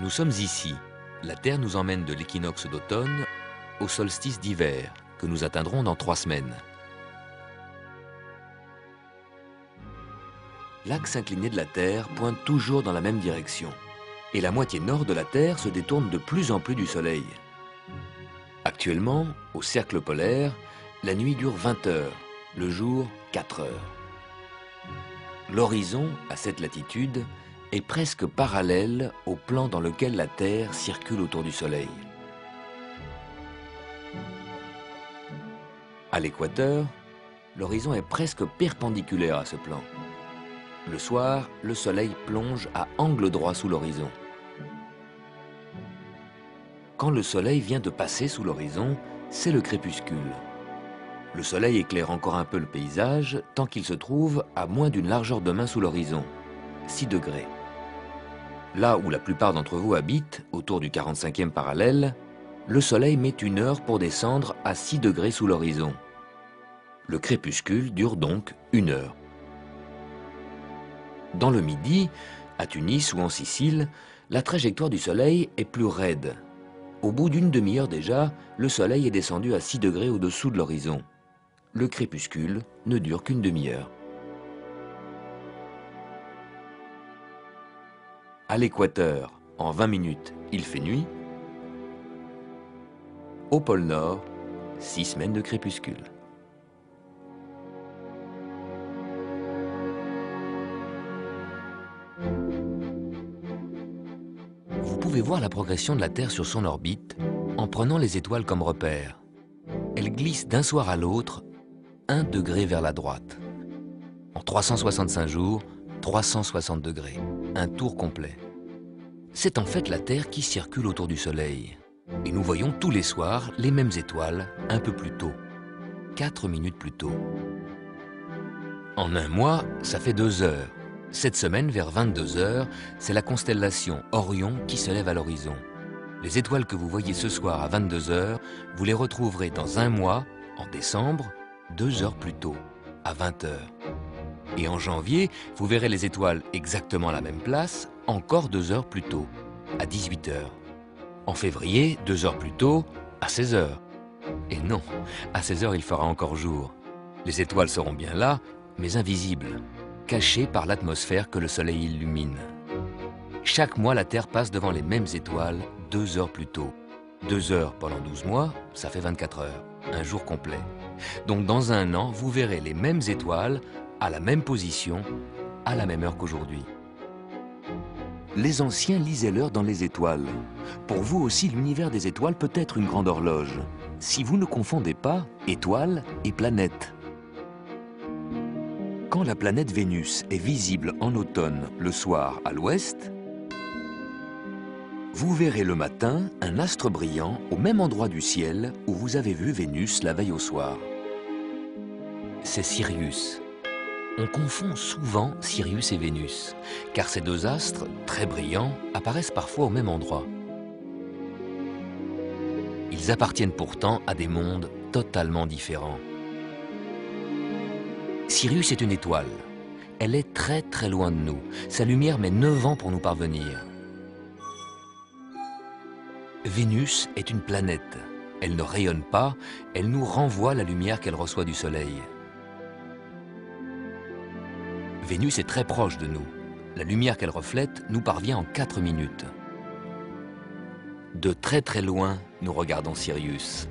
Nous sommes ici. La Terre nous emmène de l'équinoxe d'automne au solstice d'hiver, que nous atteindrons dans 3 semaines. L'axe incliné de la Terre pointe toujours dans la même direction. Et la moitié nord de la Terre se détourne de plus en plus du Soleil. Actuellement, au cercle polaire, la nuit dure 20 heures, le jour 4 heures. L'horizon, à cette latitude, est presque parallèle au plan dans lequel la Terre circule autour du Soleil. À l'équateur, l'horizon est presque perpendiculaire à ce plan. Le soir, le Soleil plonge à angle droit sous l'horizon. Quand le Soleil vient de passer sous l'horizon, c'est le crépuscule. Le Soleil éclaire encore un peu le paysage tant qu'il se trouve à moins d'une largeur de main sous l'horizon, 6 degrés. Là où la plupart d'entre vous habitent, autour du 45e parallèle, le Soleil met 1 heure pour descendre à 6 degrés sous l'horizon. Le crépuscule dure donc 1 heure. Dans le Midi, à Tunis ou en Sicile, la trajectoire du Soleil est plus raide. Au bout d'une demi-heure déjà, le Soleil est descendu à 6 degrés au-dessous de l'horizon. Le crépuscule ne dure qu'une demi-heure. À l'équateur, en 20 minutes, il fait nuit. Au pôle Nord, 6 semaines de crépuscule. Vous pouvez voir la progression de la Terre sur son orbite en prenant les étoiles comme repère. Elles glissent d'un soir à l'autre 1 degré vers la droite. En 365 jours, 360 degrés. Un tour complet. C'est en fait la Terre qui circule autour du Soleil. Et nous voyons tous les soirs les mêmes étoiles un peu plus tôt. 4 minutes plus tôt. En un mois, ça fait 2 heures. Cette semaine, vers 22 heures, c'est la constellation Orion qui se lève à l'horizon. Les étoiles que vous voyez ce soir à 22 heures, vous les retrouverez dans un mois, en décembre, 2 heures plus tôt, à 20 heures. Et en janvier, vous verrez les étoiles exactement à la même place, encore 2 heures plus tôt, à 18 heures. En février, 2 heures plus tôt, à 16 heures. Et non, à 16 heures, il fera encore jour. Les étoiles seront bien là, mais invisibles, cachées par l'atmosphère que le Soleil illumine. Chaque mois, la Terre passe devant les mêmes étoiles 2 heures plus tôt. 2 heures pendant 12 mois, ça fait 24 heures, un jour complet. Donc dans un an, vous verrez les mêmes étoiles à la même position, à la même heure qu'aujourd'hui. Les anciens lisaient l'heure dans les étoiles. Pour vous aussi, l'univers des étoiles peut être une grande horloge. Si vous ne confondez pas étoiles et planètes. Quand la planète Vénus est visible en automne le soir à l'ouest, vous verrez le matin un astre brillant au même endroit du ciel où vous avez vu Vénus la veille au soir. C'est Sirius. On confond souvent Sirius et Vénus, car ces 2 astres, très brillants, apparaissent parfois au même endroit. Ils appartiennent pourtant à des mondes totalement différents. Sirius est une étoile. Elle est très très loin de nous. Sa lumière met 9 ans pour nous parvenir. Vénus est une planète. Elle ne rayonne pas, elle nous renvoie la lumière qu'elle reçoit du Soleil. Vénus est très proche de nous. La lumière qu'elle reflète nous parvient en 4 minutes. De très très loin, nous regardons Sirius.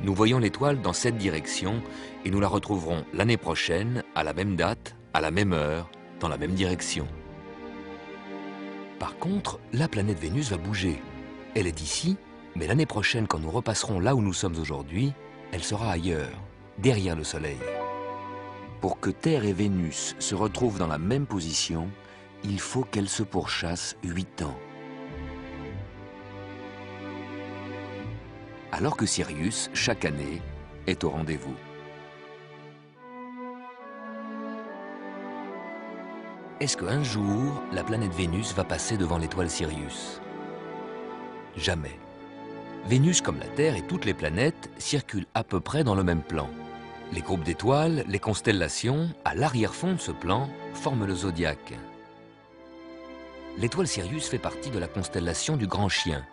Nous voyons l'étoile dans cette direction et nous la retrouverons l'année prochaine, à la même date, à la même heure, dans la même direction. Par contre, la planète Vénus va bouger. Elle est ici, mais l'année prochaine, quand nous repasserons là où nous sommes aujourd'hui, elle sera ailleurs, derrière le Soleil. Pour que Terre et Vénus se retrouvent dans la même position, il faut qu'elles se pourchassent 8 ans. Alors que Sirius, chaque année, est au rendez-vous. Est-ce qu'un jour, la planète Vénus va passer devant l'étoile Sirius? Jamais. Vénus, comme la Terre et toutes les planètes, circulent à peu près dans le même plan. Les groupes d'étoiles, les constellations, à l'arrière-fond de ce plan, forment le zodiaque. L'étoile Sirius fait partie de la constellation du Grand Chien,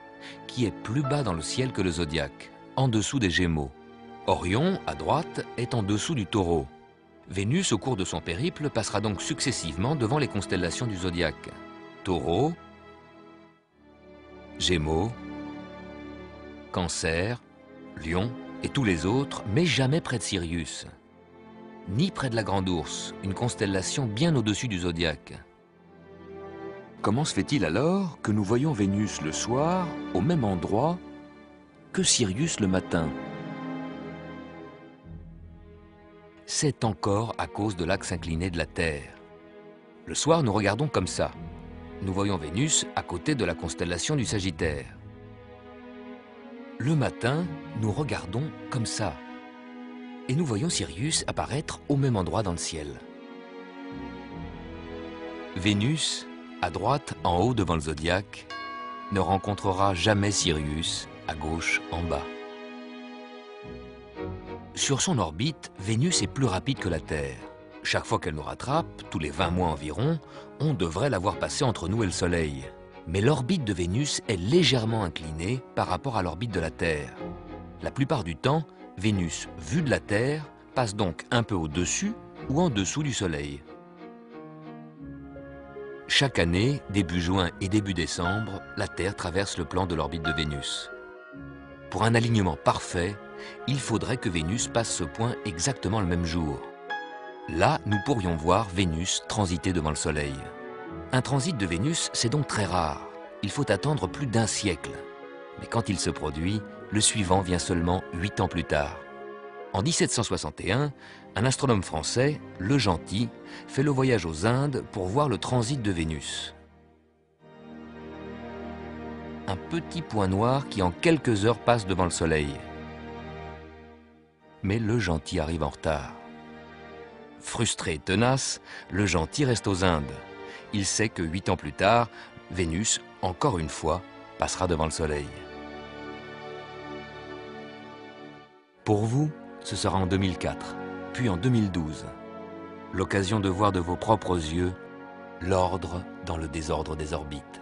qui est plus bas dans le ciel que le zodiaque, en dessous des Gémeaux. Orion, à droite, est en dessous du Taureau. Vénus, au cours de son périple, passera donc successivement devant les constellations du zodiaque. Taureau, Gémeaux, Cancer, Lion et tous les autres, mais jamais près de Sirius. Ni près de la Grande Ourse, une constellation bien au-dessus du zodiaque. Comment se fait-il alors que nous voyons Vénus le soir, au même endroit que Sirius le matin? C'est encore à cause de l'axe incliné de la Terre. Le soir, nous regardons comme ça. Nous voyons Vénus à côté de la constellation du Sagittaire. Le matin, nous regardons comme ça. Et nous voyons Sirius apparaître au même endroit dans le ciel. Vénus, à droite, en haut devant le zodiaque, ne rencontrera jamais Sirius, à gauche, en bas. Sur son orbite, Vénus est plus rapide que la Terre. Chaque fois qu'elle nous rattrape, tous les 20 mois environ, on devrait la voir passer entre nous et le Soleil. Mais l'orbite de Vénus est légèrement inclinée par rapport à l'orbite de la Terre. La plupart du temps, Vénus, vue de la Terre, passe donc un peu au-dessus ou en dessous du Soleil. Chaque année, début juin et début décembre, la Terre traverse le plan de l'orbite de Vénus. Pour un alignement parfait, il faudrait que Vénus passe ce point exactement le même jour. Là, nous pourrions voir Vénus transiter devant le Soleil. Un transit de Vénus, c'est donc très rare. Il faut attendre plus d'1 siècle. Mais quand il se produit, le suivant vient seulement 8 ans plus tard. En 1761, un astronome français, Le Gentil, fait le voyage aux Indes pour voir le transit de Vénus. Un petit point noir qui en quelques heures passe devant le Soleil. Mais Le Gentil arrive en retard. Frustré et tenace, Le Gentil reste aux Indes. Il sait que 8 ans plus tard, Vénus, encore une fois, passera devant le Soleil. Pour vous, ce sera en 2004, puis en 2012. L'occasion de voir de vos propres yeux l'ordre dans le désordre des orbites.